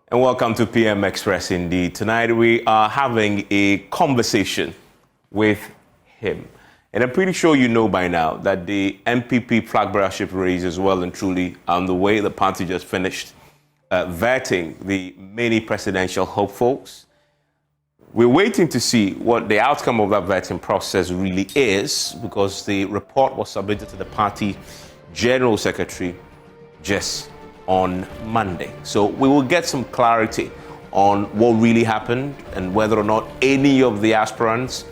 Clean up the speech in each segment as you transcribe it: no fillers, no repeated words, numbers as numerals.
And welcome to PM Express indeed. Tonight we are having a conversation with him. And I'm pretty sure you know by now that the NPP FLAGBEARERship race is well and truly on the way. The party just finished vetting the many presidential hopefuls. We're waiting to see what the outcome of that vetting process really is, because the report was submitted to the party general secretary just on Monday. So we will get some clarity on what really happened and whether or not any of the aspirants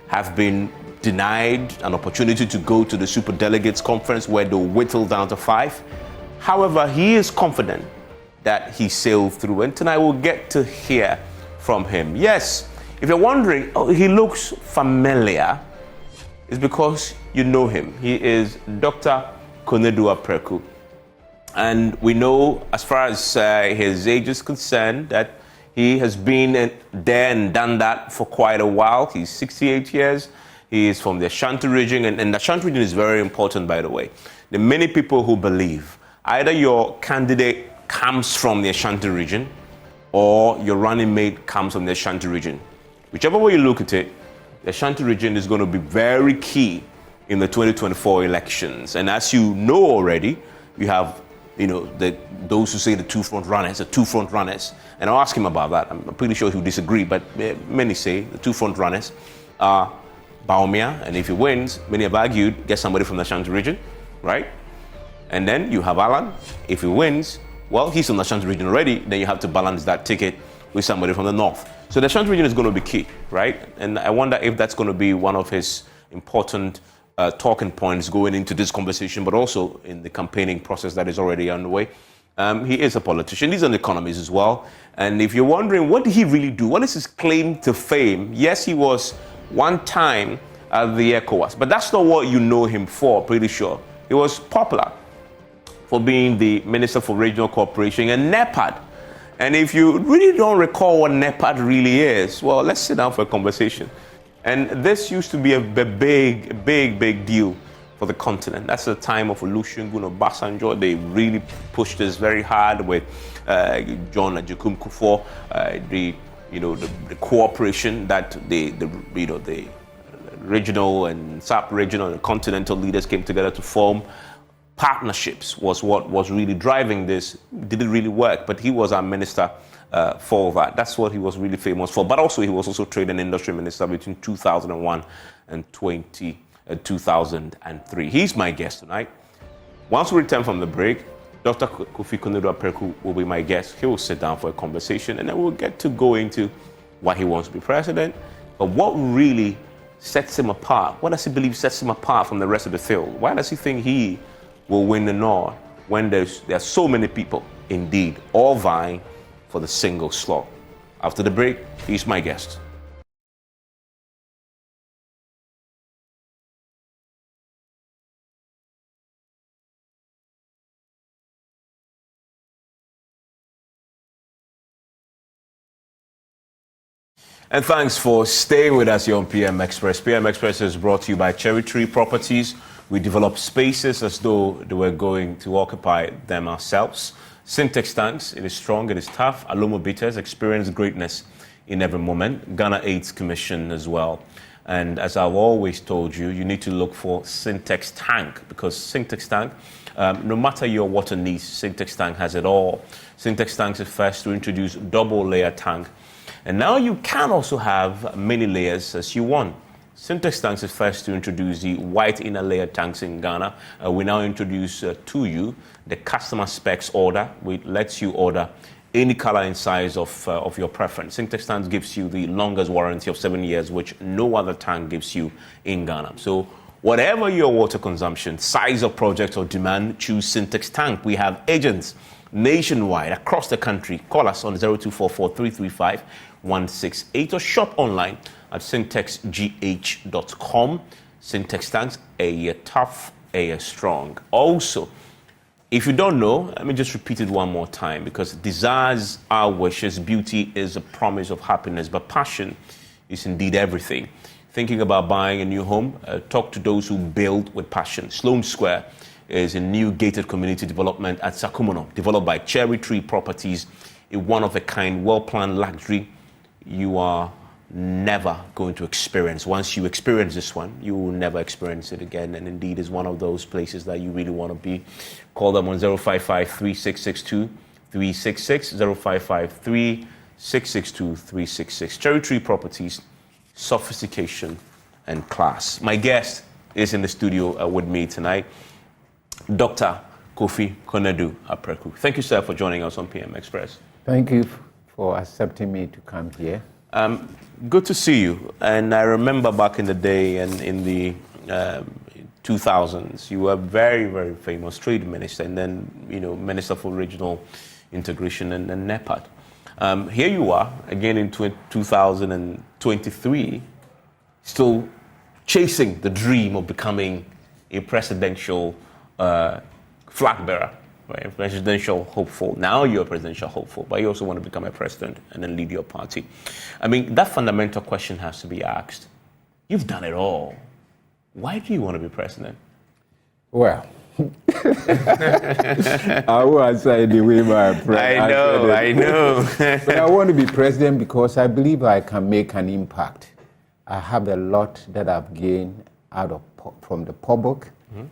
have been denied an opportunity to go to the super delegates conference where they'll whittle down to 5. However, he is confident that he sailed through, and tonight we'll get to hear from him. Yes, if you're wondering, oh, he looks familiar, it's because you know him. He is Dr. Konedu Apraku. And we know, as far as his age is concerned, that he has been there and done that for quite a while. He's 68 years. He is from the Ashanti region, and the Ashanti region is very important, by the way. There are many people who believe either your candidate comes from the Ashanti region or your running mate comes from the Ashanti region. Whichever way you look at it, the Ashanti region is going to be very key in the 2024 elections. And as you know already, you have those who say the two front runners. And I'll ask him about that. I'm pretty sure he'll disagree, but many say the two front runners are Baumia, and if he wins, many have argued, get somebody from the Ashanti region, right? And then you have Alan. If he wins, well, he's from the Ashanti region already, then you have to balance that ticket with somebody from the north. So the Ashanti region is going to be key, right? And I wonder if that's going to be one of his important talking points going into this conversation, but also in the campaigning process that is already underway. He is a politician. He's an economist as well. And if you're wondering, what did he really do? What is his claim to fame? Yes, he was one time at the ECOWAS, but that's not what you know him for, pretty sure. He was popular for being the Minister for Regional Cooperation and NEPAD. And if you really don't recall what NEPAD really is, well, let's sit down for a conversation. And this used to be a big deal for the continent. That's the time of Olusegun Obasanjo. They really pushed this very hard with John Ajakum Kufuor, the cooperation that the regional and sub-regional and continental leaders came together to form. Partnerships was what was really driving this. Did it really work? But he was our minister for that. That's what he was really famous for. But also, he was also trade and industry minister between 2001 and 2003. He's my guest tonight. Once we return from the break, Dr. Konedu Apraku will be my guest. He will sit down for a conversation, and then we'll get to go into why he wants to be president, but what really sets him apart. What does he believe sets him apart from the rest of the field? Why does he think he will win the North when there are so many people, indeed, all vying for the single slot? After the break, he's my guest. And thanks for staying with us here on PM Express. PM Express is brought to you by Cherry Tree Properties. We develop spaces as though they were going to occupy them ourselves. Syntex tanks, it is strong, it is tough. Alomo bitters, experience greatness in every moment. Ghana AIDS Commission as well. And as I've always told you, you need to look for Syntex tank, because Syntex tank, no matter your water needs, Syntex tank has it all. Syntex tanks is first to introduce double layer tank. And now you can also have many layers as you want. Syntex tanks is first to introduce the white inner layer tanks in Ghana. We now introduce to you the customer specs order, which lets you order any color and size of your preference. Syntex tanks gives you the longest warranty of 7 years, which no other tank gives you in Ghana. So whatever your water consumption, size of project or demand, choose Syntex tank. We have agents nationwide across the country. Call us on 0244 335 168 or shop online at syntexgh.com. Syntex tanks, a year tough, a year strong. Also, if you don't know, let me just repeat it one more time, because desires are wishes, beauty is a promise of happiness, but passion is indeed everything. Thinking about buying a new home, talk to those who build with passion. Sloan Square is a new gated community development at Sakumono, developed by Cherry Tree Properties a one-of-a-kind, well-planned luxury you are never going to experience. Once you experience this one, you will never experience it again. And indeed, is one of those places that you really want to be. Call them on 055-3662-366, 055-3662-366. Cherry Tree Properties, sophistication and class. My guest is in the studio with me tonight, Dr. Akufo-Addo Apraku. Thank you, sir, for joining us on PM Express. Thank you for accepting me to come here. Good to see you. And I remember back in the day and in the 2000s, you were a very, very famous trade minister, and then, Minister for Regional Integration and NEPAD. Here you are, again in 2023, still chasing the dream of becoming a presidential flag bearer, right? Presidential hopeful. Now you're a presidential hopeful, but you also want to become a president and then lead your party. I mean, that fundamental question has to be asked. You've done it all. Why do you want to be president? Well, I will answer the way my president. I know. But I want to be president because I believe I can make an impact. I have a lot that I've gained from the public,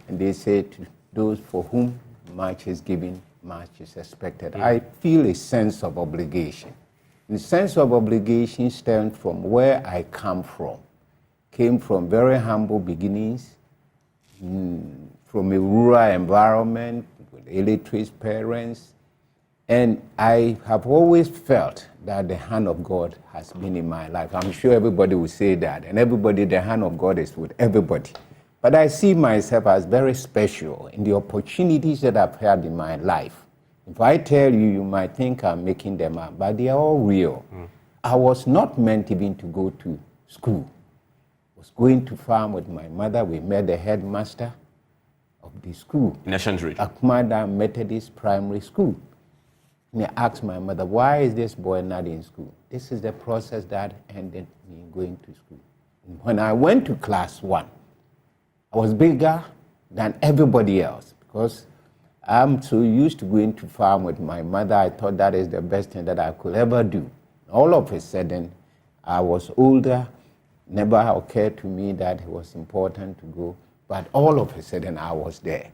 and they say to those for whom much is given, much is expected. I feel a sense of obligation. The sense of obligation stems from where I come from. Came from very humble beginnings, from a rural environment, with illiterate parents, and I have always felt that the hand of God has been in my life. I'm sure everybody will say that, and the hand of God is with everybody. But I see myself as very special in the opportunities that I've had in my life. If I tell you, you might think I'm making them up, but they are all real. I was not meant even to go to school. I was going to farm with my mother. We met the headmaster of the school. In Akufo-Addo Methodist Primary School. And I asked my mother, why is this boy not in school? This is the process that ended me going to school. And when I went to class 1, I was bigger than everybody else because I'm so used to going to farm with my mother. I thought that is the best thing that I could ever do. All of a sudden, I was older. Never occurred to me that it was important to go. But all of a sudden, I was there.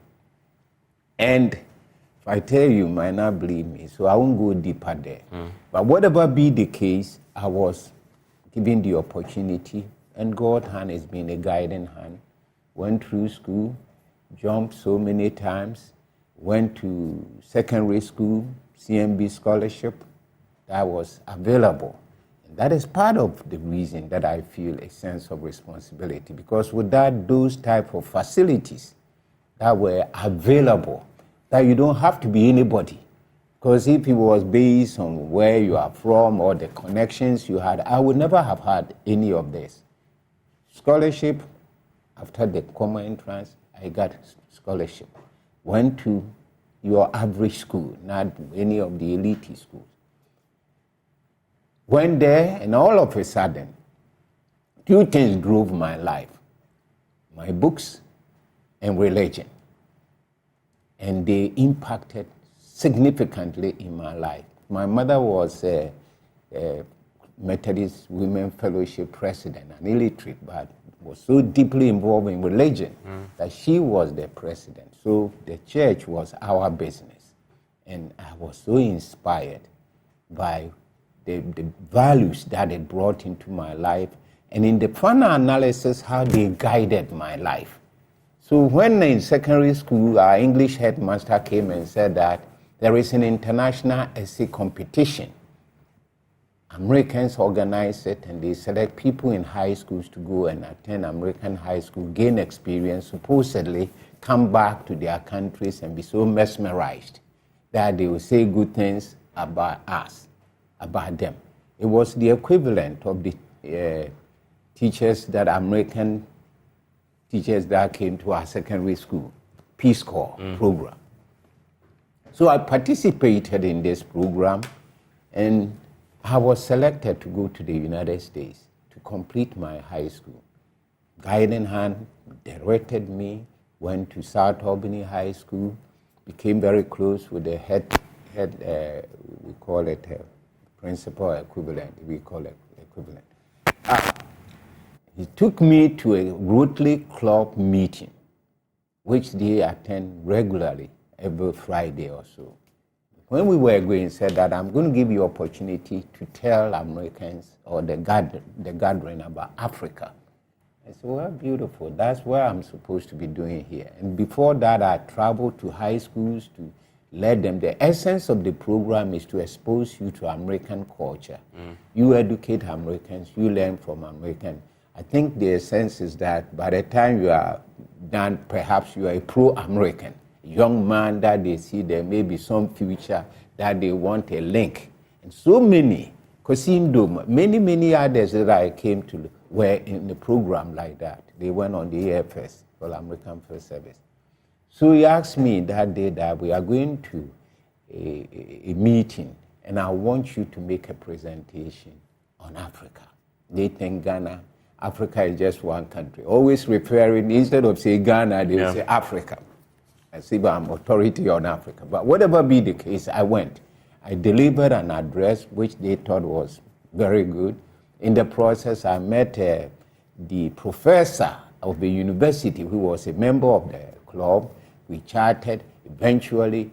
And if I tell you, you might not believe me, so I won't go deeper there. But whatever be the case, I was given the opportunity, and God's hand has been a guiding hand. Went through school, jumped so many times, went to secondary school, CMB scholarship, that was available. And that is part of the reason that I feel a sense of responsibility, because without those type of facilities that were available, that you don't have to be anybody. Because if it was based on where you are from or the connections you had, I would never have had any of this. Scholarship, after the common entrance, I got scholarship. Went to your average school, not any of the elite schools. Went there, and all of a sudden, 2 things drove my life: my books and religion. And they impacted significantly in my life. My mother was a Methodist Women Fellowship president, an illiterate, but was so deeply involved in religion that she was the president. So the church was our business. And I was so inspired by the values that it brought into my life, and in the final analysis, how they guided my life. So when in secondary school, our English headmaster came and said that there is an international essay competition. Americans organize it, and they select people in high schools to go and attend American high school, gain experience, supposedly come back to their countries and be so mesmerized that they will say good things about us, about them. It was the equivalent of the teachers that American teachers that came to our secondary school, Peace Corps program. So I participated in this program, and I was selected to go to the United States to complete my high school. Guiding hand directed me, went to South Albany High School, became very close with the head had, we call it principal equivalent, we call it equivalent. He took me to a Rotary Club meeting, which they attend regularly every Friday or so. When we were going, he said that I'm going to give you opportunity to tell Americans or the gathering about Africa. I said, well, beautiful. That's what I'm supposed to be doing here. And before that, I traveled to high schools to let them. The essence of the program is to expose you to American culture. You educate Americans, you learn from Americans. I think the essence is that by the time you are done, perhaps you are a pro-American. Young man that they see there may be some future that they want a link. And so many, Kosindo, many others that I came to were in the program like that. They went on the AFS, for American First Service. So he asked me that day that we are going to a meeting and I want you to make a presentation on Africa. They think Ghana, Africa is just one country. Always referring, instead of saying Ghana, they will say Africa. I say, but I'm authority on Africa. But whatever be the case, I went. I delivered an address which they thought was very good. In the process, I met the professor of the university who was a member of the club. We chatted. Eventually,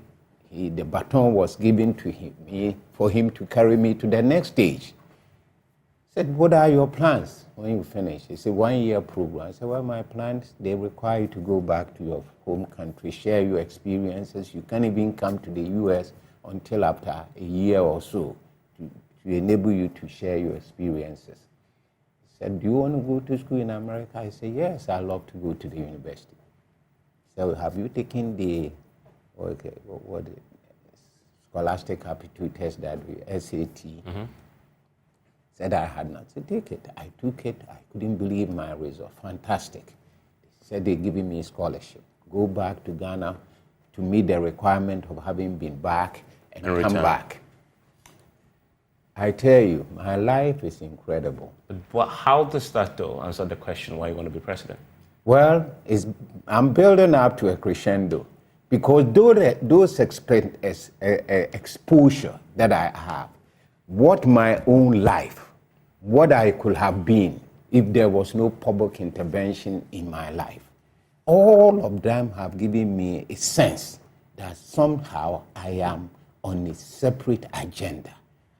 the baton was given to me for him to carry me to the next stage. I said, what are your plans when you finish? He said, 1 year program. I said, well, my plans, they require you to go back to your home country, share your experiences. You can't even come to the US until after a year or so to enable you to share your experiences. He said, do you want to go to school in America? I said, yes, I love to go to the university. So have you taken the scholastic aptitude test, that SAT? Said I had not. Said, take it. I took it. I couldn't believe my result. Fantastic. They said they're giving me a scholarship. Go back to Ghana to meet the requirement of having been back and come return back. I tell you, my life is incredible. But how does that, though, answer the question why you want to be president? Well, I'm building up to a crescendo because those exposure that I have, what my own life, what I could have been if there was no public intervention in my life, all of them have given me a sense that somehow I am on a separate agenda.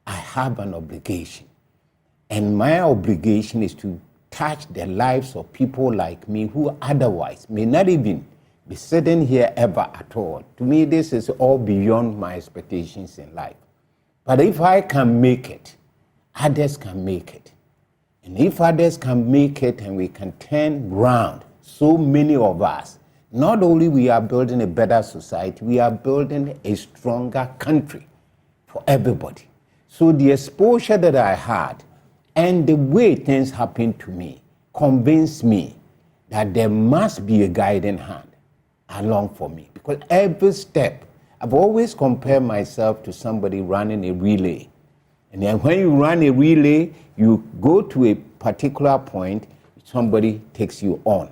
I have an obligation. And my obligation is to touch the lives of people like me who otherwise may not even be sitting here ever at all. To me, this is all beyond my expectations in life. But if I can make it, others can make it. And if others can make it and we can turn round, so many of us, not only we are building a better society, we are building a stronger country for everybody. So the exposure that I had and the way things happened to me convinced me that there must be a guiding hand along for me. Because every step, I've always compared myself to somebody running a relay. And then when you run a relay, you go to a particular point, somebody takes you on.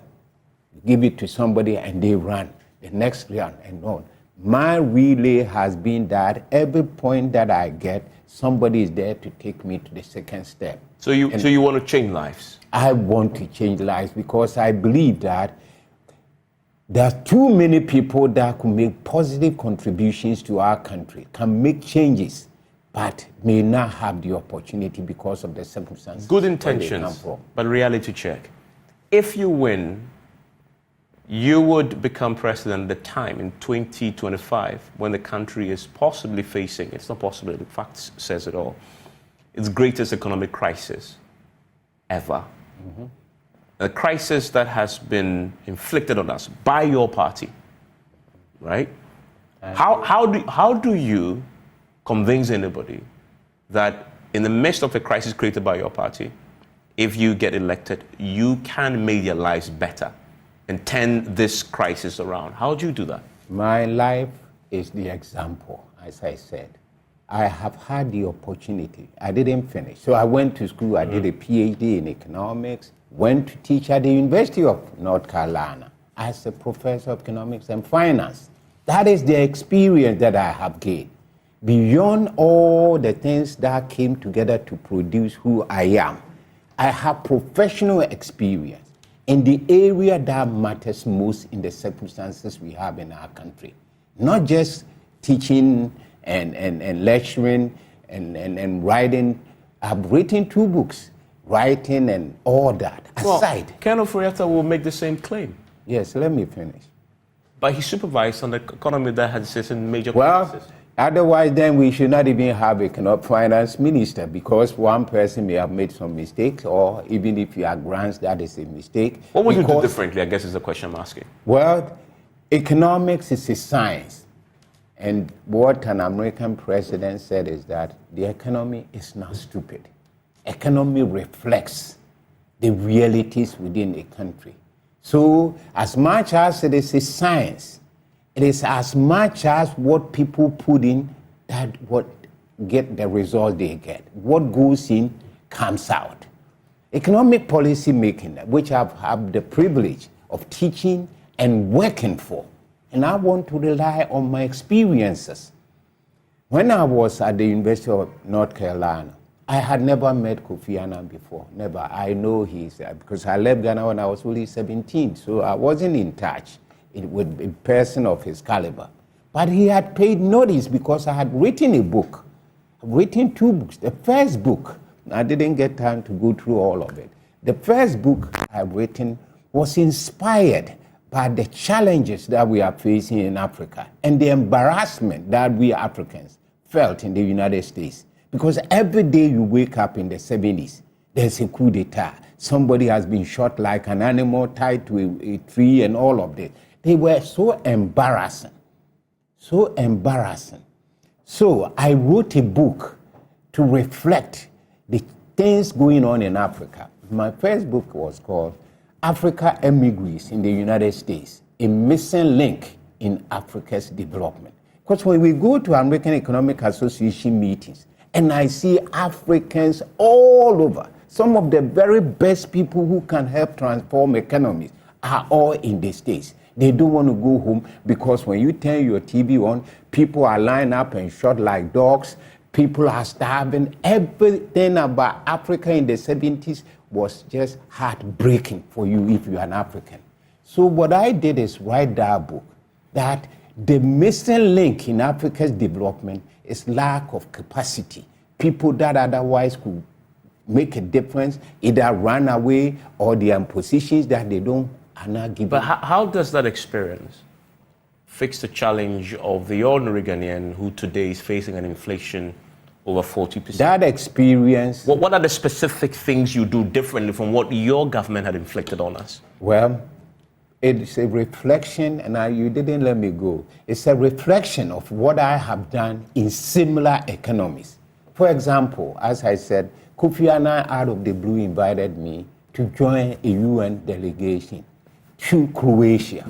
You give it to somebody and they run the next run and on. My relay has been that every point that I get, somebody is there to take me to the second step. So you want to change lives? I want to change lives because I believe that there are too many people that could make positive contributions to our country, can make changes, but may not have the opportunity because of the circumstances. Good intentions, but reality check. If you win, you would become president at the time in 2025 when the country is possibly facing, it's not possible, the fact says it all, its greatest economic crisis ever. A crisis that has been inflicted on us by your party, right? How do you convince anybody that in the midst of a crisis created by your party, if you get elected, you can make their lives better and turn this crisis around? How do you do that? My life is the example, as I said. I have had the opportunity. I didn't finish. So I went to school, I did a PhD in economics, went to teach at the University of North Carolina as a professor of economics and finance. That is the experience that I have gained. beyond all the things that came together to produce who I am, I have professional experience in the area that matters most in the circumstances we have in our country. Not just teaching and lecturing and writing. I've written 2 books, writing and all that. Aside. Well, Ken Ofori-Atta will make the same claim. Yes, let me finish. But he supervised on the economy that had certain major Well, crises. otherwise then we should not even have a finance minister, because one person may have made some mistakes, or even if you have grants, that is a mistake. What would you do differently, I guess is the question I'm asking. Well, economics is a science. And what an American president said is that the economy is not stupid. Economy reflects the realities within a country. So as much as it is a science, it is as much as what people put in that what get the result they get. What goes in comes out. Economic policy making, which I've had the privilege of teaching and working for, and I want to rely on my experiences. When I was at the University of North Carolina, I had never met Kofi Annan before, never. I know because I left Ghana when I was only 17, so I wasn't in touch with a person of his caliber. But he had paid notice because I had written a book. I've written 2 books. The first book, I didn't get time to go through all of it. The first book I've written was inspired by the challenges that we are facing in Africa and the embarrassment that we Africans felt in the United States. Because every day you wake up in the 70s, there's a coup d'etat. Somebody has been shot like an animal, tied to a tree and all of this. They were so embarrassing, so embarrassing. So I wrote a book to reflect the things going on in Africa. My first book was called Africa Emigres in the United States, a missing link in Africa's development. Because when we go to American Economic Association meetings, and I see Africans all over, some of the very best people who can help transform economies are all in the States. They don't want to go home because when you turn your TV on, people are lined up and shot like dogs. People are starving. Everything about Africa in the 70s was just heartbreaking for you if you're an African. So what I did is write that book, that the missing link in Africa's development is lack of capacity. People that otherwise could make a difference either run away or they are in positions that they are not given. But how does that experience fix the challenge of the ordinary Ghanaian who today is facing an inflation over 40%? That experience... What are the specific things you do differently from what your government had inflicted on us? Well, it's a reflection, and you didn't let me go. It's a reflection of what I have done in similar economies. For example, as I said, Kofi Annan out of the blue invited me to join a UN delegation to Croatia.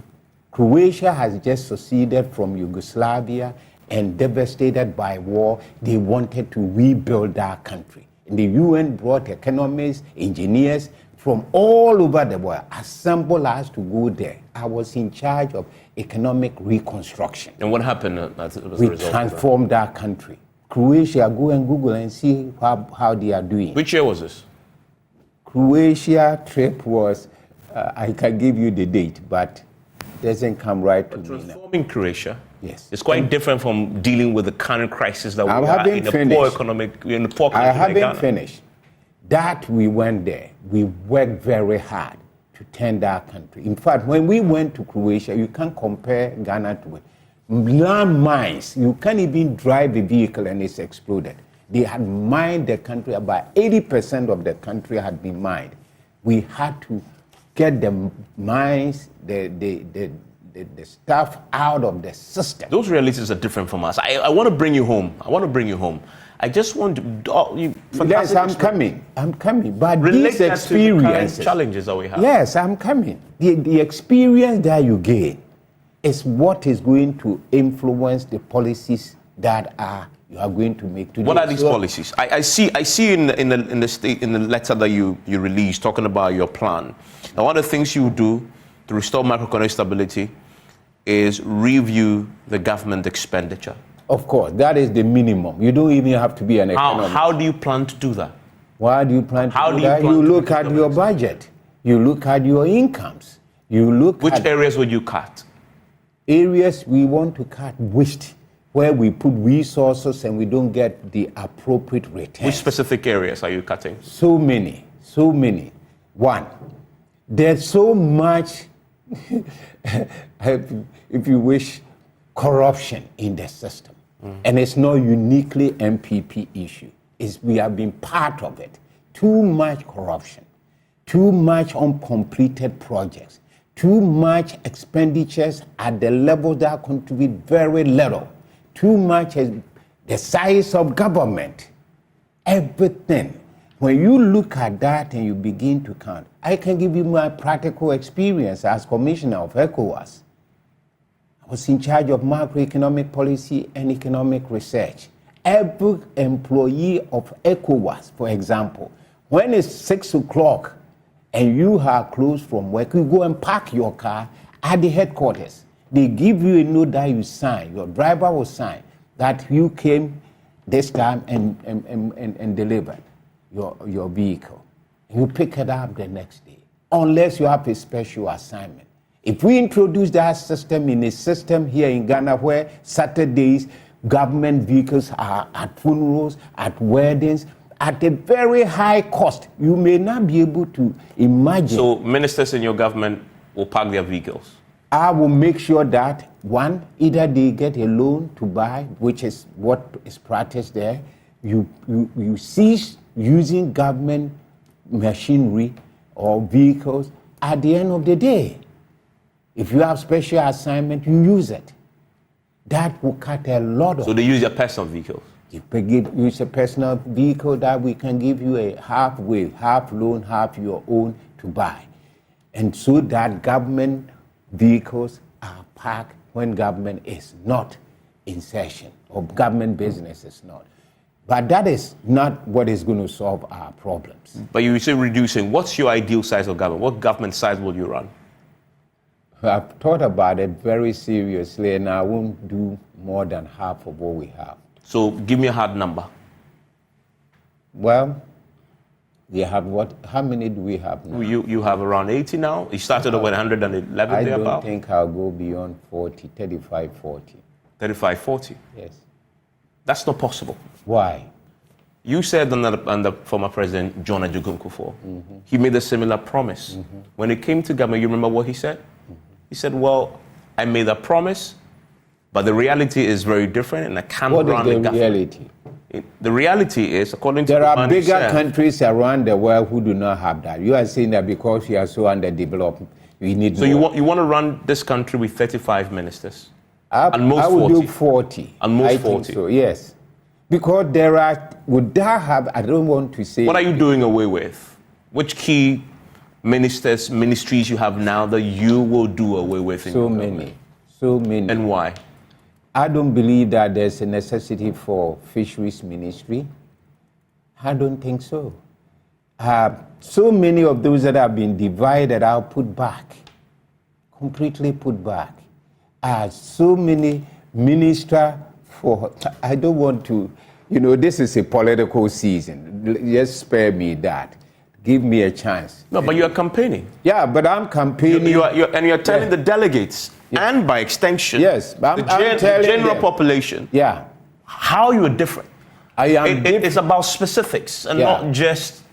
Croatia has just seceded from Yugoslavia and devastated by war. They wanted to rebuild that country. And the UN brought economists, engineers from all over the world, assembled us to go there. I was in charge of economic reconstruction. And what happened as a result? We transformed that country. Croatia, go and Google and see how they are doing. Which year was this? Croatia trip was, I can give you the date, but it doesn't come right to me now. Transforming Croatia, yes, it's quite different from dealing with the current crisis that we are in a poor economic, in a poor country. I haven't finished. That we went there, we worked very hard to turn that country. In fact, when we went to Croatia, you can't compare Ghana to it. Landmines, you can't even drive a vehicle and it's exploded. They had mined the country, about 80% of the country had been mined. We had to get the mines, the stuff out of the system. Those realities are different from us. I want to bring you home. I just want to... yes, I'm coming. But relate these experiences... To the challenges that we have. Yes, I'm coming. The experience that you gain is what is going to influence the policies that you are going to make today. What are these policies? I see in the letter that you released talking about your plan. Now, one of the things you do to restore macroeconomic stability is review the government expenditure. Of course, that is the minimum. You don't even have to be an economist. How do you plan to do that? Why do you plan to How do do you that? plan You to look reduce at your budget. You look at your incomes. You look Which at areas would you cut? areas we want to cut waste, where we put resources and we don't get the appropriate return. Which specific areas are you cutting? So many. One, there's so much, if you wish, corruption in the system. And it's not uniquely NPP issue. We have been part of it. Too much corruption, too much uncompleted projects, too much expenditures at the level that contribute very little, too much the size of government, everything. When you look at that and you begin to count, I can give you my practical experience as commissioner of ECOWAS. I was in charge of macroeconomic policy and economic research. Every employee of ECOWAS, for example, when it's 6 o'clock and you are closed from work, you go and park your car at the headquarters. They give you a note that you sign, your driver will sign, that you came this time and delivered your vehicle. You pick it up the next day, unless you have a special assignment. If we introduce that system in a system here in Ghana where Saturdays government vehicles are at funerals, at weddings, at a very high cost, you may not be able to imagine. So ministers in your government will park their vehicles? I will make sure that, one, either they get a loan to buy, which is what is practiced there, you cease using government machinery or vehicles at the end of the day. If you have special assignment, you use it. That will cut a lot of... So they use their personal vehicles? If we use a personal vehicle, that we can give you a half loan, half your own to buy. And so that government vehicles are parked when government is not in session or government business is not. But that is not what is going to solve our problems. But you say reducing. What's your ideal size of government? What government size will you run? I've thought about it very seriously, and I won't do more than half of what we have. So give me a hard number. Well, we have what? How many do we have now? You have around 80 now? You started with 111 I thereabout? don't think I'll go beyond 40, 35, 40. 35, 40? Yes. That's not possible. Why? You said under former President John Akufo-Addo, he made a similar promise. When it came to government, you remember what he said? He said, well, I made a promise, but the reality is very different, and I can't run the government. What is the reality? The reality is, according to there the are man bigger himself, countries around the world who do not have that. You are saying that because we are so underdeveloped, we need so more. you want to run this country with 35 ministers? And most I would 40. Do 40. And most I 40? Think so, yes. Because there are, would that have, I don't want to say... What are you doing away with? Which key ministries you have now that you will do away with in your government? So many. And why? I don't believe that there's a necessity for Fisheries ministry. I don't think so. So many of those that have been divided, I'll put back, completely put back. So many ministers for, I don't want to, this is a political season. Just spare me that. Give me a chance. No, but you are campaigning. Yeah, but I'm campaigning. You're telling the delegates, and by extension, yes, the general population, how you are different. It's about specifics and not just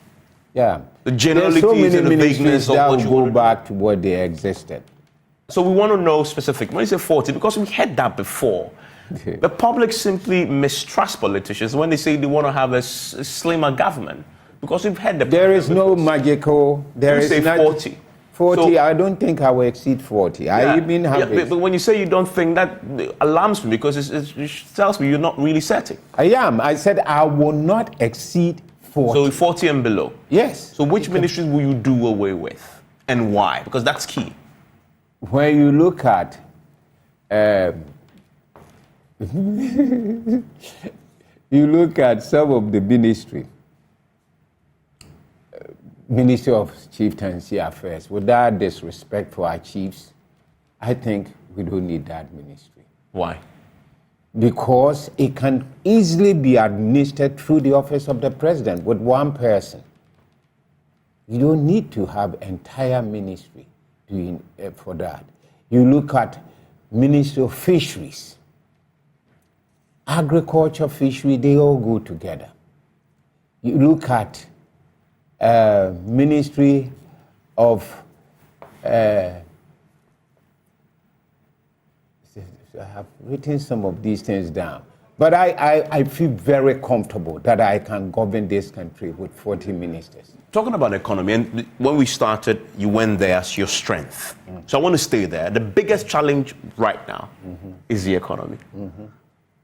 the generalities so many and the vagueness of what you go back to what they existed. So we want to know specific. When you say 40, because we had that before. The public simply mistrust politicians when they say they want to have a slimmer government. Because we've had the... There is no magical... There is say 40. 40, so, I don't think I will exceed 40. I even have but when you say you don't think, that alarms me because it tells me you're not really certain. I am. I said I will not exceed 40. So 40 and below? Yes. So which ministries will you do away with? And why? Because that's key. When you look at... you look at some of the ministry, Ministry of Chieftaincy Affairs, without disrespect for our chiefs, I think we don't need that ministry. Why? because it can easily be administered through the office of the president with one person. You don't need to have entire ministry doing for that. You look at Ministry of Fisheries, agriculture, fishery, they all go together. You look at Ministry of I have written some of these things down. But I feel very comfortable that I can govern this country with 40 ministers. Talking about economy, and when we started, you went there as your strength. So I want to stay there. The biggest challenge right now is the economy.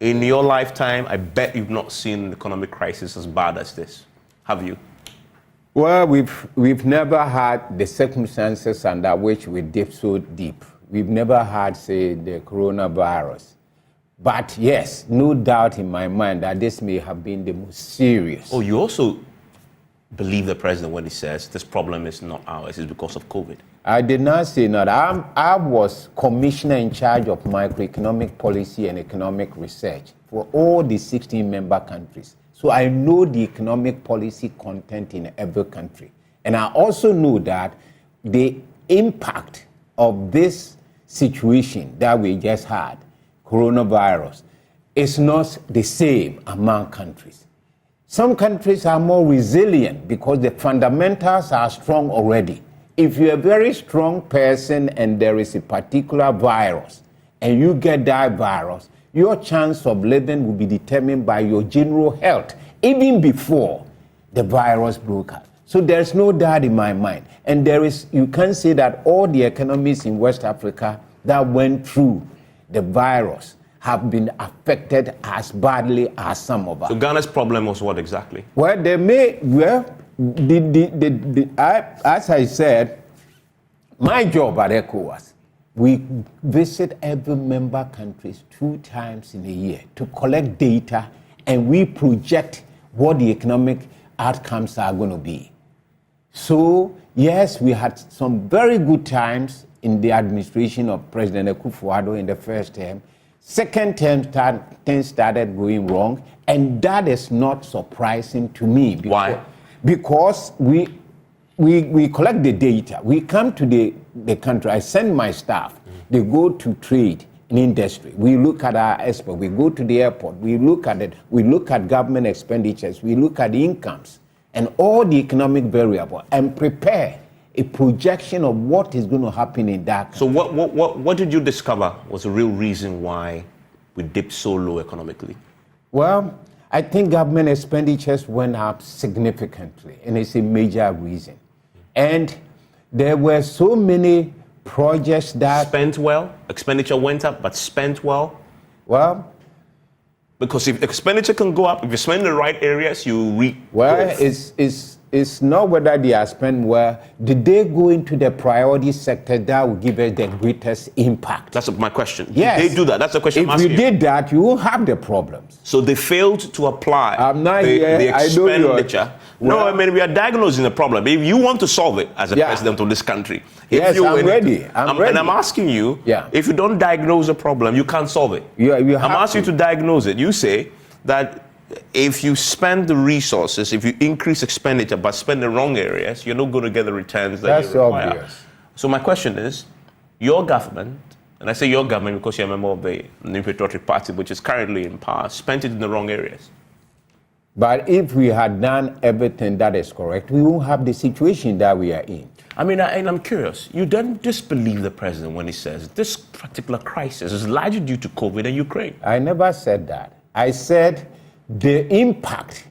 In your lifetime, I bet you've not seen an economic crisis as bad as this. Have you? Well, we've never had the circumstances under which we dip so deep. We've never had, say, the coronavirus. But yes, no doubt in my mind that this may have been the most serious. Oh, you also believe the president when he says this problem is not ours, it's because of COVID? I did not say that. I was commissioner in charge of microeconomic policy and economic research for all the 16 member countries. So I know the economic policy content in every country. And I also know that the impact of this situation that we just had, coronavirus, is not the same among countries. Some countries are more resilient because the fundamentals are strong already. If you're a very strong person and there is a particular virus and you get that virus, your chance of living will be determined by your general health, even before the virus broke out. So there's no doubt in my mind. And you can say that all the economies in West Africa that went through the virus have been affected as badly as some of us. So Ghana's problem was what exactly? Well, as I said, my job at ECOWAS, we visit every member countries 2 times in a year to collect data, and we project what the economic outcomes are going to be. So, yes, we had some very good times in the administration of President Akufo-Addo in the first term. Second term, things started going wrong, and that is not surprising to me. Why? Because we collect the data. We come to the country. I send my staff. They go to trade and industry. We look at our export. We go to the airport. We look at it. We look at government expenditures. We look at incomes and all the economic variables and prepare a projection of what is going to happen in that country. So what did you discover was the real reason why we dipped so low economically? Well, I think government expenditures went up significantly, and it's a major reason. And there were so many projects that... Spent well? Expenditure went up, but spent well? Well... Because if expenditure can go up, if you spend in the right areas, you reap Well, growth. It's not whether they are spent well. Did they go into the priority sector that will give us the greatest impact? That's my question. Yes. Did they do that? That's the question I'm If asking you did that, you won't have the problems. So they failed to apply the expenditure. No, I mean, we are diagnosing the problem. If you want to solve it as a president of this country, yes, I'm ready. I'm ready. And I'm asking you, if you don't diagnose the problem, you can't solve it. I'm asking you to diagnose it. You say that if you spend the resources, if you increase expenditure but spend the wrong areas, you're not going to get the returns that you require. That's obvious. So my question is, your government, and I say your government because you're a member of the New Patriotic Party, which is currently in power, spent it in the wrong areas. But if we had done everything that is correct, we won't have the situation that we are in. I mean, and I'm curious, you don't disbelieve the president when he says this particular crisis is largely due to COVID and Ukraine. I never said that. I said the impact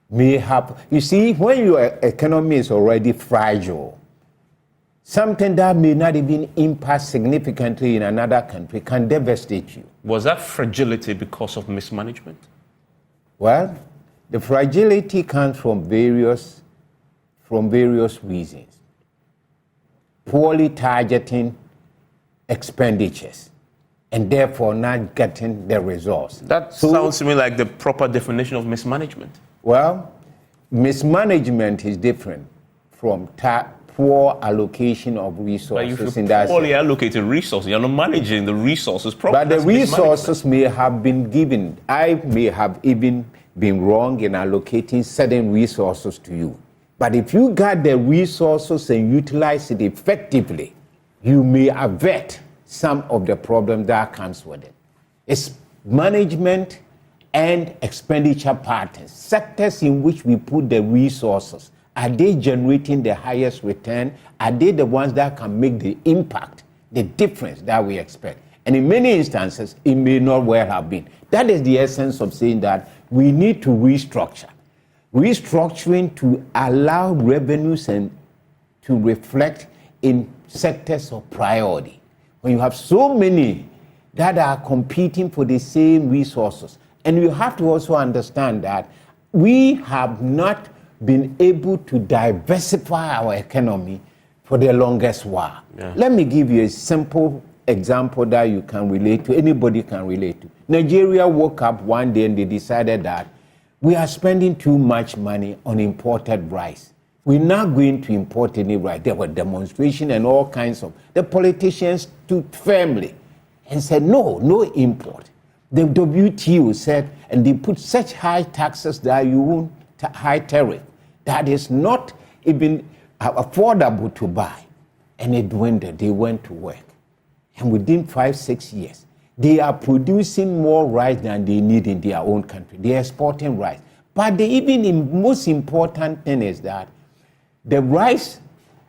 may have... You see, when your economy is already fragile, something that may not even impact significantly in another country can devastate you. Was that fragility because of mismanagement? Well, the fragility comes from various reasons. Poorly targeting expenditures and therefore not getting the results. That sounds to me like the proper definition of mismanagement. Well, mismanagement is different from poor allocation of resources in that. Poorly allocated resources. You're not managing the resources properly. But the resources may have been given. I may have even been wrong in allocating certain resources to you. But if you got the resources and utilize it effectively, you may avert some of the problems that comes with it. It's management and expenditure patterns, sectors in which we put the resources. Are they generating the highest return? Are they the ones that can make the impact, the difference that we expect? And in many instances, it may not well have been. That is the essence of saying that we need to restructure. Restructuring to allow revenues and to reflect in sectors of priority. When you have so many that are competing for the same resources, and you have to also understand that we have not been able to diversify our economy for the longest while. Yeah. Let me give you a simple example that you can relate to, anybody can relate to. Nigeria woke up one day and they decided that we are spending too much money on imported rice. We're not going to import any rice. There were demonstrations and all kinds of. The politicians stood firmly and said, no import. The WTO said, and they put such high taxes that you won't, high tariff, that is not even affordable to buy. And it dwindled. They went to work. And within 5-6 years, they are producing more rice than they need in their own country. They are exporting rice. But the most important thing is that the rice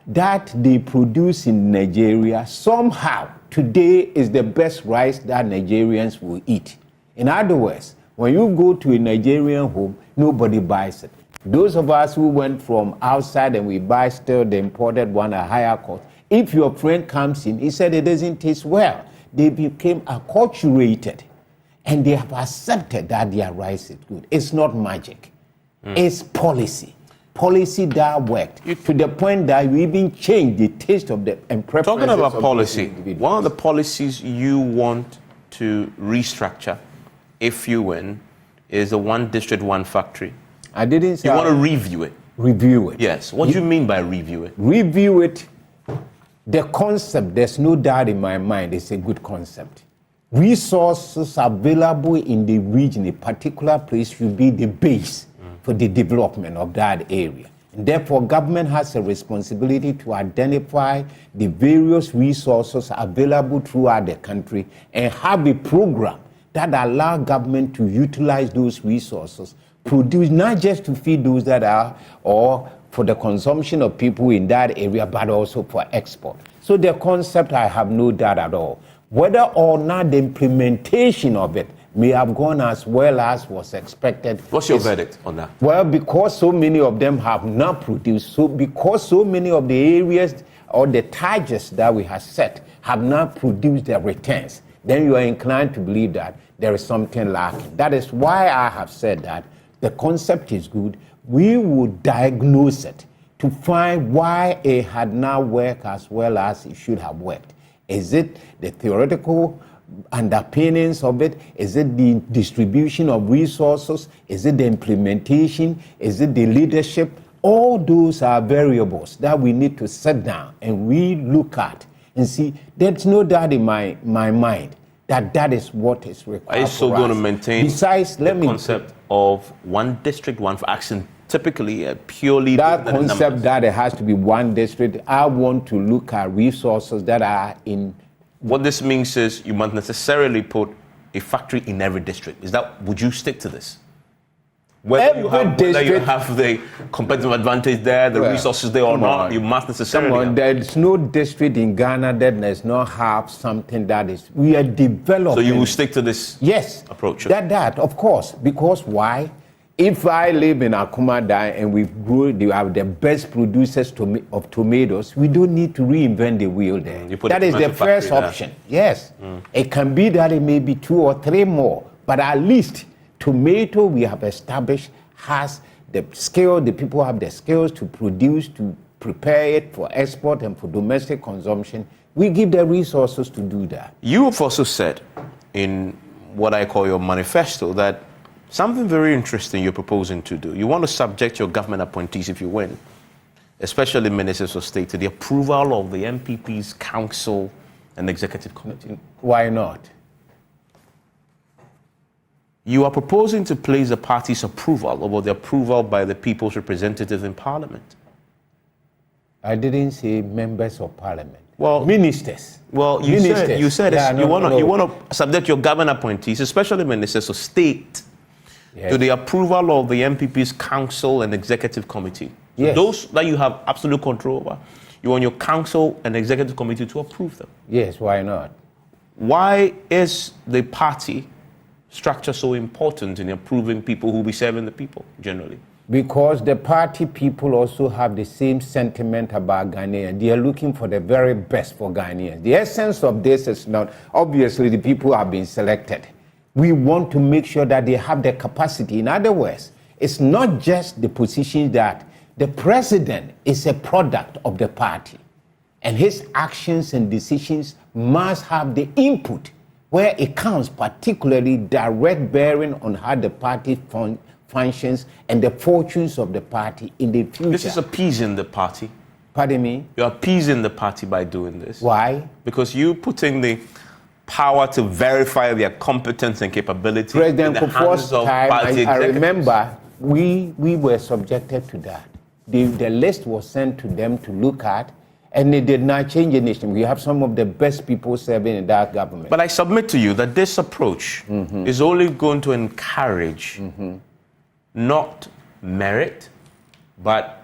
that they produce in Nigeria somehow today is the best rice that Nigerians will eat. In other words, when you go to a Nigerian home, nobody buys it. Those of us who went from outside and we buy still the imported one at higher cost, if your friend comes in, he said it doesn't taste well. They became acculturated and they have accepted that their rice is good. It's not magic. It's policy. Policy that worked to the point that you even change the taste of the and preferences. Talking about policy, one of the policies you want to restructure, if you win, is the one district, one factory. I didn't say. You want to review it. Review it. Yes. What do you mean by review it? Review it. The concept, there's no doubt in my mind, it's a good concept. Resources available in the region, a particular place, should be the base for the development of that area. And therefore, government has a responsibility to identify the various resources available throughout the country and have a program that allows government to utilize those resources, produce not just to feed those that are, or for the consumption of people in that area, but also for export. So the concept, I have no doubt at all. Whether or not the implementation of it may have gone as well as was expected. What's your verdict on that? Well, because so many of them have not produced, so because so many of the areas or the targets that we have set have not produced their returns, then you are inclined to believe that there is something lacking. That is why I have said that the concept is good. We would diagnose it to find why it had not worked as well as it should have worked. Is it the theoretical underpinnings of it? Is it the distribution of resources? Is it the implementation? Is it the leadership? All those are variables that we need to sit down and we look at and see. There's no doubt in my mind that is what is required. Are you still going to maintain the concept of one district, one for action? Typically, purely that concept that it has to be one district. I want to look at resources that are in. What this means is you must necessarily put a factory in every district. Would you stick to this? Whether you have the competitive advantage there, the resources there or not, you must necessarily. There's no district in Ghana that does not have something that is. We are developing. So you will stick to this approach? That, of course. Because why? If I live in Akufo-Addo and we have the best producers of tomatoes, we don't need to reinvent the wheel there. That is the first option. Yes. It can be that it may be 2 or 3 more, but at least tomato we have established has the skill, the people have the skills to produce, to prepare it for export and for domestic consumption. We give the resources to do that. You have also said in what I call your manifesto that something very interesting you're proposing to do. You want to subject your government appointees, if you win, especially ministers of state, to the approval of the NPP's council and executive committee? Why not? You are proposing to place the party's approval over the approval by the people's representatives in parliament. I didn't say members of parliament. Well, ministers. Well, you said Yeah, you want to subject your government appointees, especially ministers of state, Yes. to the approval of the NPP's council and executive committee. So Yes. those that you have absolute control over, you want your council and executive committee to approve them. Yes, why not? Why is the party structure so important in approving people who will be serving the people generally? Because the party people also have the same sentiment about Ghanaians. They are looking for the very best for Ghanaians. The essence of this is not, obviously the people have been selected. We want to make sure that they have the capacity. In other words, it's not just the position that the president is a product of the party, and his actions and decisions must have the input where it counts, particularly direct bearing on how the party functions and the fortunes of the party in the future. This is appeasing the party. Pardon me? You're appeasing the party by doing this. Why? Because you putting the power to verify their competence and capability President in the hands Kufuor's of time, party I executives. remember we were subjected to that. The list was sent to them to look at, and they did not change anything. We have some of the best people serving in that government. But I submit to you that this approach is only going to encourage not merit, but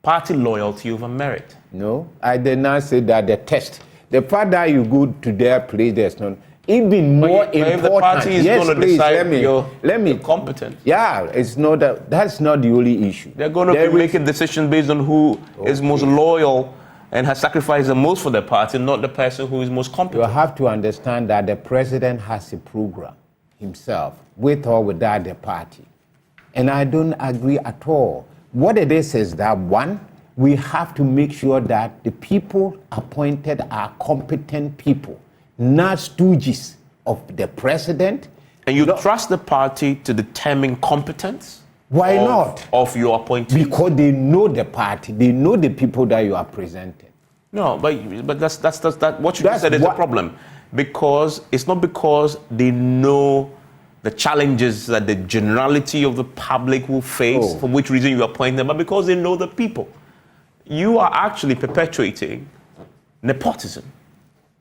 party loyalty over merit. No, I did not say that. The test, the fact that you go to their place, there's no. Even more important. If the party is yes, going to please, decide let me you're competent. Yeah, it's not that. That's not the only issue. They're going to be making decisions based on who is most loyal and has sacrificed the most for the party, not the person who is most You competent. have to understand that the president has a program himself, with or without the party. And I don't agree at all. What it is that one, we have to make sure that the people appointed are competent people, not stooges of the president. And you trust the party to determine competence? Why not? Of your appointees? Because they know the party, they know the people that you are presenting. No, but that's what you just said is the problem. Because it's not because they know the challenges that the generality of the public will face, for which reason you appoint them, but because they know the people. You are actually perpetuating nepotism.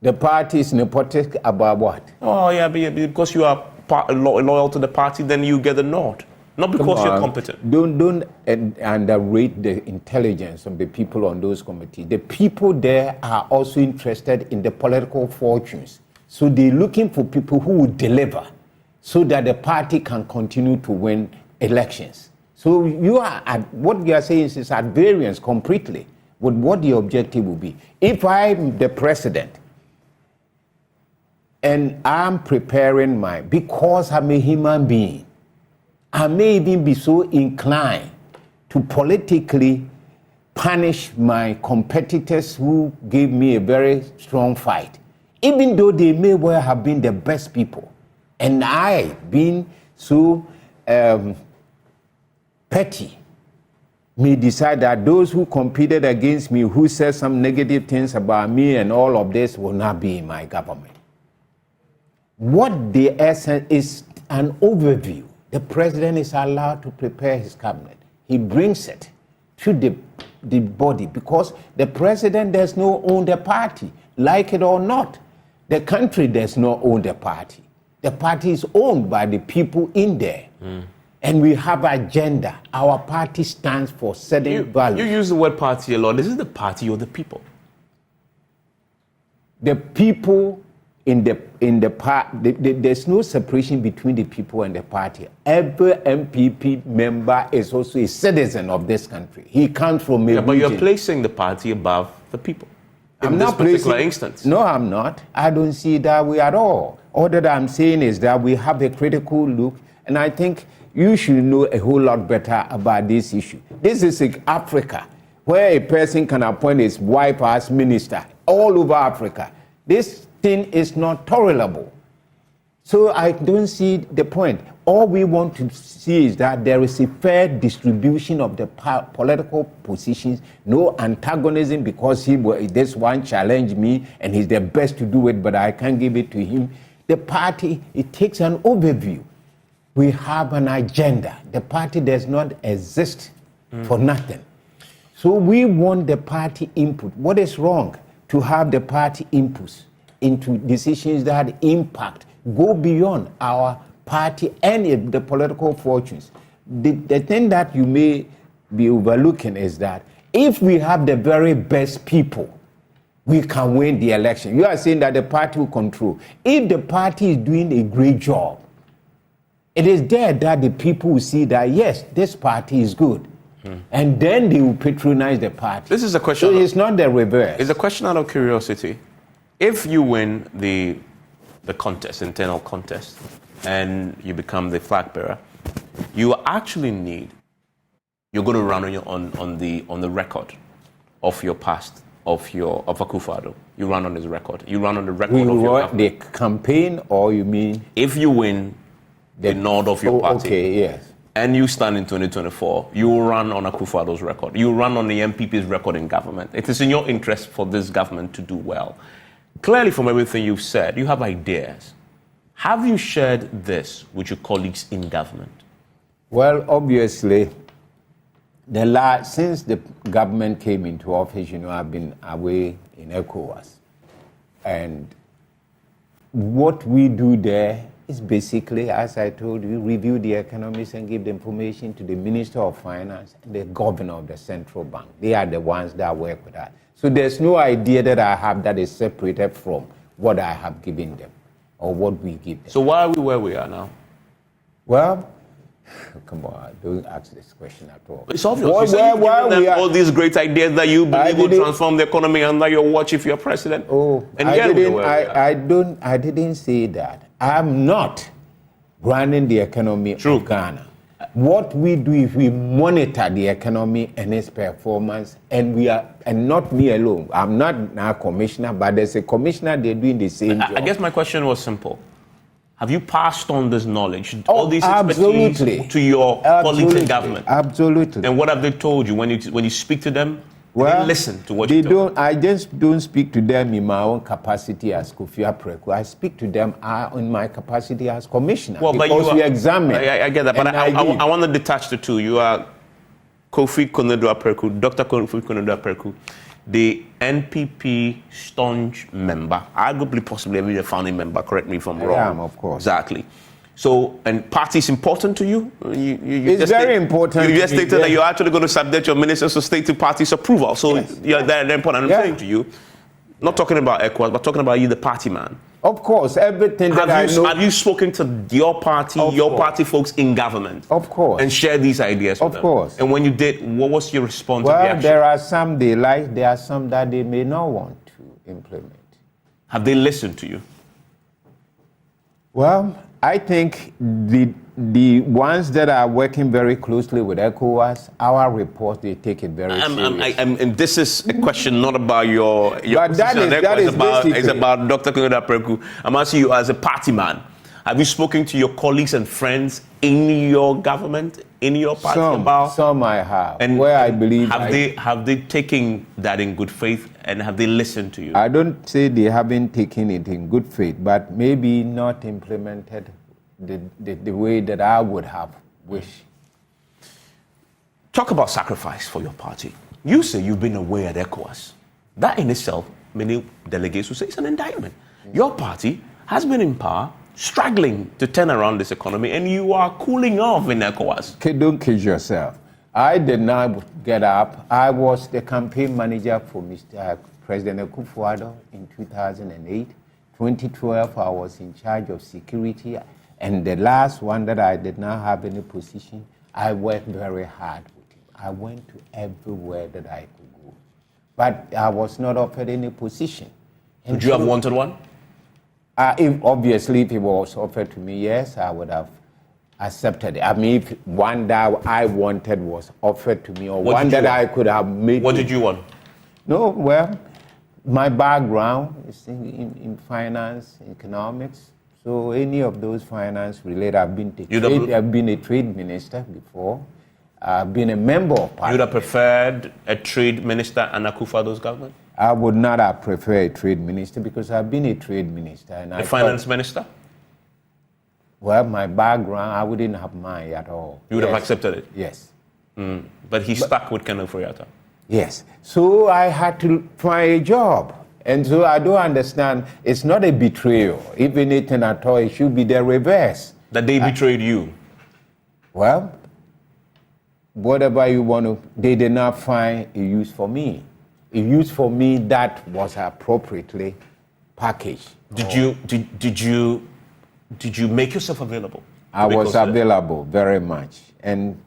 The party is nepotic about what? Oh, yeah, because you are loyal to the party, then you get the nod. Not because you're competent. Don't underrate the intelligence of the people on those committees. The people there are also interested in the political fortunes. So they're looking for people who will deliver so that the party can continue to win elections. So you are what you are saying is at variance completely with what the objective will be. If I'm the president and I'm preparing because I'm a human being, I may even be so inclined to politically punish my competitors who gave me a very strong fight, even though they may well have been the best people. And I, being so petty, may decide that those who competed against me, who said some negative things about me and all of this, will not be in my government. What the essence is an overview. The president is allowed to prepare his cabinet. He brings it to the body because the president does not own the party, like it or not. The country does not own the party. The party is owned by the people in there. And we have an agenda. Our party stands for certain values. You use the word party a lot. Is it the party or the people? The people in the party, there's no separation between the people and the party. Every NPP member is also a citizen of this country. He comes from a region. But you're placing the party above the people. I'm not particular instance. No, I'm not. I don't see it that way at all. All that I'm saying is that we have a critical look, and I think you should know a whole lot better about this issue. This is Africa, where a person can appoint his wife as minister all over Africa. This thing is not tolerable. So I don't see the point. All we want to see is that there is a fair distribution of the political positions, no antagonism because this one challenged me and he's the best to do it, but I can't give it to him. The party, it takes an overview. We have an agenda. The party does not exist for nothing. So we want the party input. What is wrong to have the party inputs into decisions that impact, go beyond our party and the political fortunes? The thing that you may be overlooking is that if we have the very best people, we can win the election. You are saying that the party will control. If the party is doing a great job, it is there that the people will see that, yes, this party is good. And then they will patronize the party. This is a question. So it's not the reverse. It's a question out of curiosity. If you win the contest, internal contest, and you become the flag bearer, you actually you're going to run on the record of your past, of Akufo-Addo. You run on his record. You run on the record of your the campaign, or you mean? If you win the nod of your party. Okay, yes. And you stand in 2024, you will run on Akufo-Addo's record. You will run on the NPP's record in government. It is in your interest for this government to do well. Clearly, from everything you've said, you have ideas. Have you shared this with your colleagues in government? Well, obviously, since the government came into office, I've been away in ECOWAS. And what we do there is basically, as I told you, review the economics and give the information to the Minister of Finance and the Governor of the Central Bank. They are the ones that work with that. So there's no idea that I have that is separated from what I have given them or what we give them. So why are we where we are now? Well, come on, don't ask this question at all. It's obvious. All these great ideas that you believe will transform the economy under your watch if you're president. Oh, and I didn't say that. I'm not running the economy of Ghana. What we do is we monitor the economy and its performance, and not me alone. I'm not now commissioner, but there's a commissioner, they're doing the same job. I guess my question was simple. Have you passed on this knowledge, all these expertise to your colleagues in government? Absolutely. And what have they told you when you speak to them? They listen to what you do. I just don't speak to them in my own capacity as Apraku. I speak to them in my capacity as commissioner. Well, because we examine. I get that, but I want to detach the two. You are Kofi Apraku, Dr. Kofi Apraku, the NPP staunch member, arguably possibly even a founding member. Correct me if I'm wrong. I am, of course. Exactly. So, and party is important to you? It's very important. You just stated that you're actually going to subject your ministers to state to party's approval. So, they're important. I'm saying to you, not talking about ECOWAS, but talking about you, the party man. Of course, everything that I know. Have you spoken to your party, party folks in government? Of course. And shared these ideas with them? Of course. And when you did, what was your response? Well, there are some they like, there are some that they may not want to implement. Have they listened to you? Well, I think the ones that are working very closely with ECOWAS, our report, they take it very seriously. And this is a question not about your but it's about Dr. Apraku. I'm asking you as a party man. Have you spoken to your colleagues and friends in your government, in your party Some I have. And where I believe have they taken that in good faith and have they listened to you? I don't say they haven't taken it in good faith, but maybe not implemented the way that I would have wished. Talk about sacrifice for your party. You say you've been away at ECOWAS. That in itself, many delegates will say it's an indictment. Your party has been in power, struggling to turn around this economy, and you are cooling off in ECOWAS. Okay, don't kid yourself. I did not get up. I was the campaign manager for Mr. President Akufo-Addo in 2008. 2012, I was in charge of security. And the last one that I did not have any position, I worked very hard with him. I went to everywhere that I could go. But I was not offered any position. Would you have wanted one? Obviously, if it was offered to me, yes, I would have accepted it. I mean, if one that I wanted was offered to me, or one that I could have made. What did you want? No, well, my background is in finance, economics, So any of those finance related, I've been a trade minister before. I've been a member of parliament. You would have preferred a trade minister and Akufo-Addo's government? I would not have preferred a trade minister because I've been a trade minister. And a finance minister? Well, my background, I wouldn't have mine at all. You would have accepted it? Yes. But he stuck with Kenneth Ofori-Atta? Yes. So I had to find a job. And so I don't understand. It's not a betrayal. If anything at all, it should be the reverse. That they betrayed you? Well, whatever you want to, they did not find a use for me. A use for me that was appropriately packaged. Did you make yourself available? I was available very much. And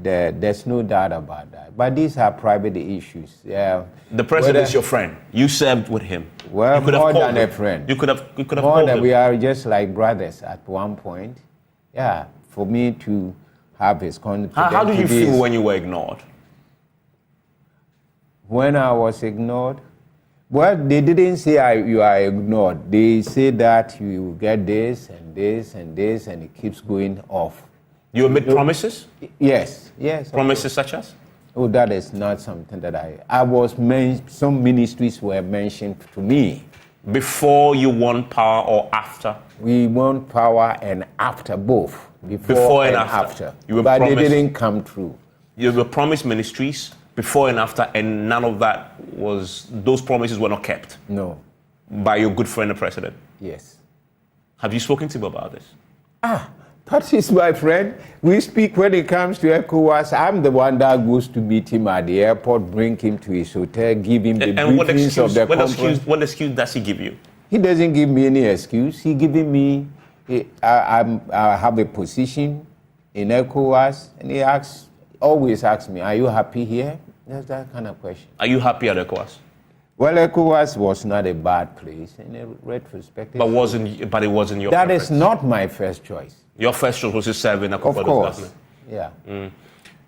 there's no doubt about that. But these are private issues. The president is your friend. You served with him. Well, more than a friend. You could have more than him. We are just like brothers at one point. Yeah, for me to have his confidence. How did you feel when you were ignored? When I was ignored? Well, they didn't say you are ignored. They say that you will get this and this and this, and it keeps going off. You made promises? Yes. Promises such as? Oh, that is not something that some ministries were mentioned to me. Before you won power or after? We won power and after, both. Before and after. But they didn't come true. You were promised ministries before and after, and none of that those promises were not kept? No. By your good friend, the president? Yes. Have you spoken to him about this? That is my friend. We speak when it comes to ECOWAS. I'm the one that goes to meet him at the airport, bring him to his hotel, give him the briefings of the conference. What excuse does he give you? He doesn't give me any excuse. He giving me, I have a position in ECOWAS, and he always asks me, are you happy here? That's that kind of question. Are you happy at ECOWAS? Well, ECOWAS was not a bad place in a retrospective. But it wasn't your That preference. is not my first choice. Your first choice was to serve in Akufo-Addo's government? Yeah.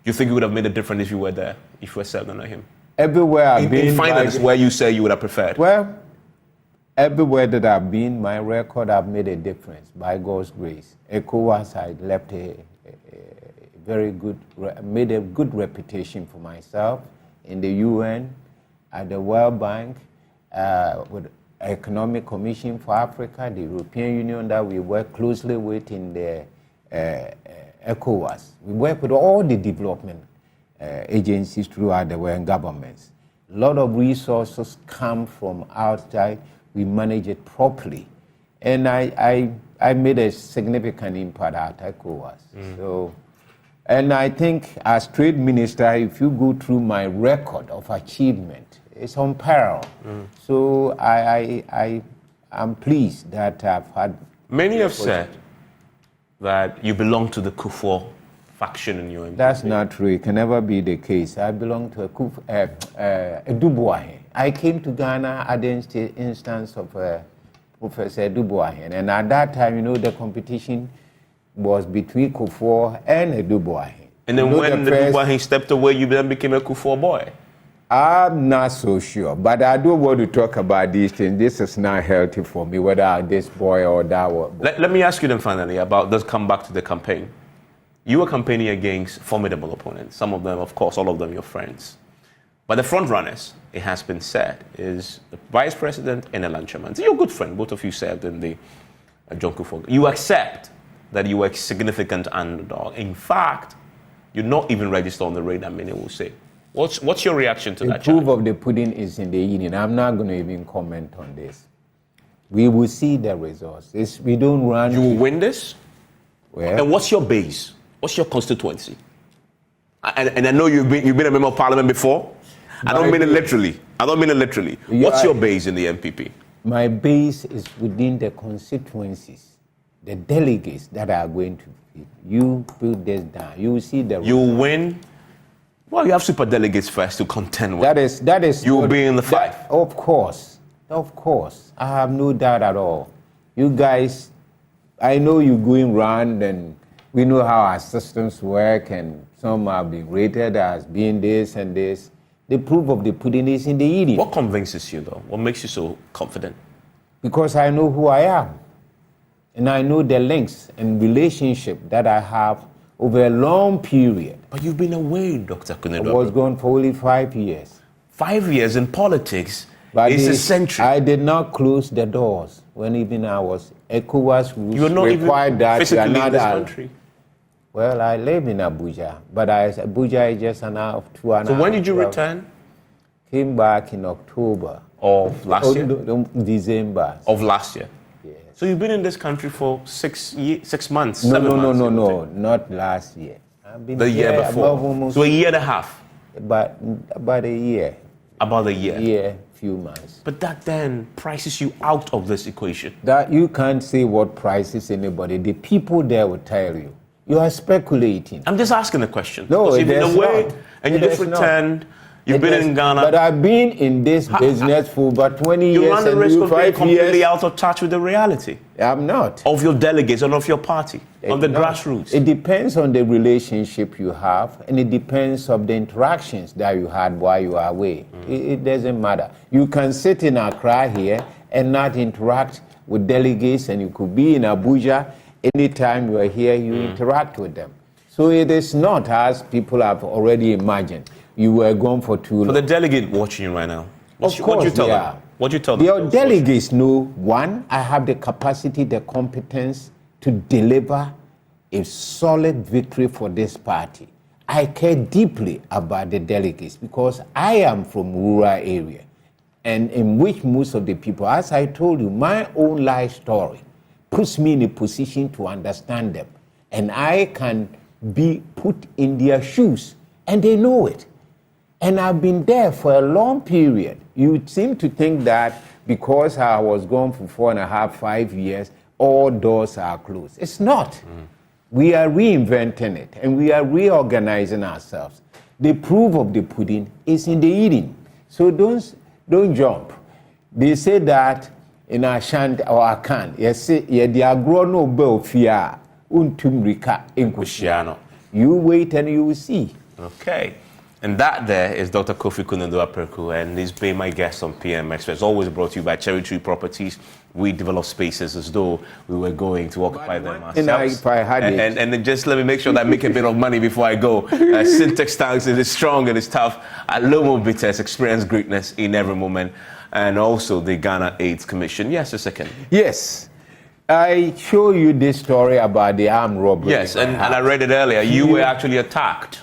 You think it would have made a difference if you were there, if you were served under him? Everywhere I've been. In finance, where you say you would have preferred? Well, everywhere that I've been, my record, I've made a difference by God's grace. ECOWAS, I left made a good reputation for myself in the UN, at the World Bank, with Economic Commission for Africa, the European Union that we work closely with in the ECOWAS. We work with all the development agencies throughout the world and governments. A lot of resources come from outside. We manage it properly. And I made a significant impact at ECOWAS. So, and I think as trade minister, if you go through my record of achievement, it's unparalleled. So I'm pleased that I've had... Many have said that you belong to the Kufo faction in your NPP. That's not true. It can never be the case. I belong to a Dubois. I came to Ghana at the instance of Professor Dubois. And at that time, the competition was between Kufo and Dubois. And then when the Dubois stepped away, you then became a Kufo boy. I'm not so sure, but I don't want to talk about these things. This is not healthy for me, whether I'm this boy or that one. Let me ask you then finally let's come back to the campaign. You were campaigning against formidable opponents. Some of them, of course, all of them your friends. But the front runners, it has been said, is the vice president and Ellen Chairman. You're a good friend. Both of you served in the John Kufo. You accept that you were a significant underdog. In fact, you're not even registered on the radar, many will say. What's your reaction to that? The proof of the pudding is in the eating. I'm not going to even comment on this. We will see the results. We don't run. You will win this? Well, and what's your base? What's your constituency? And I know you've been a member of parliament before. I don't mean it literally. What's your base in the NPP? My base is within the constituencies, the delegates that are going to be. You put this down. You will see the results. You win. Well, you have super delegates first to contend with. That is. You will be in the fight. Of course. I have no doubt at all. You guys, I know you're going round and we know how our systems work and some have been rated as being this and this. The proof of the pudding is in the eating. What convinces you though? What makes you so confident? Because I know who I am. And I know the links and relationship that I have over a long period. But you've been away, Dr. Akufo-Addo. I was gone for only 5 years. 5 years in politics But is a century. I did not close the doors when even I was ECOWAS rules You were not required even that physically you are in this not country. Well, I live in Abuja, but Abuja is just an hour, 2 and a half. So when did you return? Came back in October. Of last year? No, December. Of last year? Yes. So you've been in this country for 6 months, No, 7 months? no, not last year. I've been The year here before. above almost So a year and a half? about a year. About a year? Yeah, few months. But that then prices you out of this equation. That you can't say what prices anybody. The people there will tell you. You are speculating. I'm just asking a question. No, because you've been there's away not. and you There's just not. returned. You've been in Ghana. But I've been in this business for about 20 You years run the and risk you of being 5 completely years. out of touch with the reality I'm not. of your delegates and of your party, on the No. grassroots. It depends on the relationship you have, and it depends on the interactions that you had while you are away. It doesn't matter. You can sit in Accra here and not interact with delegates, and you could be in Abuja. Anytime you are here, you interact with them. So it is not as people have already imagined. You were gone for too long. For the delegate watching you right now, what you tell they them? are. What you tell them? Your delegates know, one, I have the capacity, the competence to deliver a solid victory for this party. I care deeply about the delegates because I am from rural area, and in which most of the people, as I told you, my own life story puts me in a position to understand them, and I can be put in their shoes, and they know it. And I've been there for a long period. You seem to think that because I was gone for 4.5, 5 years, all doors are closed. It's not. We are reinventing it, and we are reorganizing ourselves. The proof of the pudding is in the eating. So don't jump. They say that in Ashanti or Akan, they are grown up fear. You wait and you will see. Okay. And that there is Dr. Akufo-Addo Apraku, and he's been my guest on PM Express. Always brought to you by Cherry Tree Properties. We develop spaces as though we were going to occupy them ourselves. If I had and then just let me make sure that I make a bit of money before I go. Syntax Tanks is strong and it's tough. Lomo Bitters experience greatness in every moment. And also the Ghana AIDS Commission. Yes, a second. Yes. I show you this story about the armed robbery. Yes, and I read it earlier. You were actually attacked.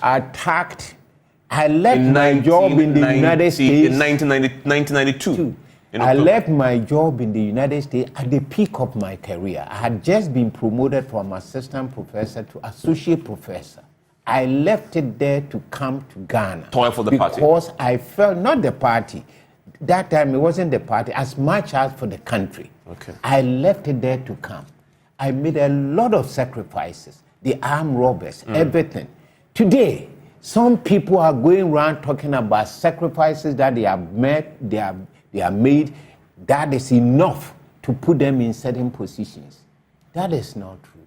I left my job in the United States in 1992. I left my job in the United States at the peak of my career. I had just been promoted from assistant professor to associate professor. I left it there to come to Ghana. Toil for the party. Because I felt, not the party, that time it wasn't the party, as much as for the country. Okay. I left it there to come. I made a lot of sacrifices, the armed robbers, everything. Today, some people are going around talking about sacrifices that they have made, they are made. That is enough to put them in certain positions. That is not true.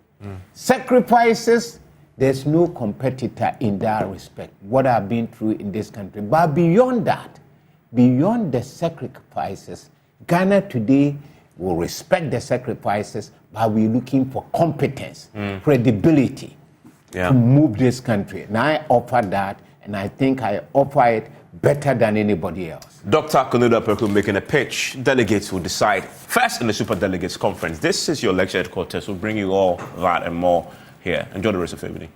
Sacrifices, there's no competitor in that respect, what I've been through in this country. But beyond that, beyond the sacrifices, Ghana today will respect the sacrifices, but we're looking for competence, credibility, to move this country. And I offer that, and I think I offer it better than anybody else. Dr. Akufo-Addo Apraku making a pitch. Delegates will decide first in the Super Delegates Conference. This is your lecture headquarters. We'll bring you all that and more here. Enjoy the rest of your evening.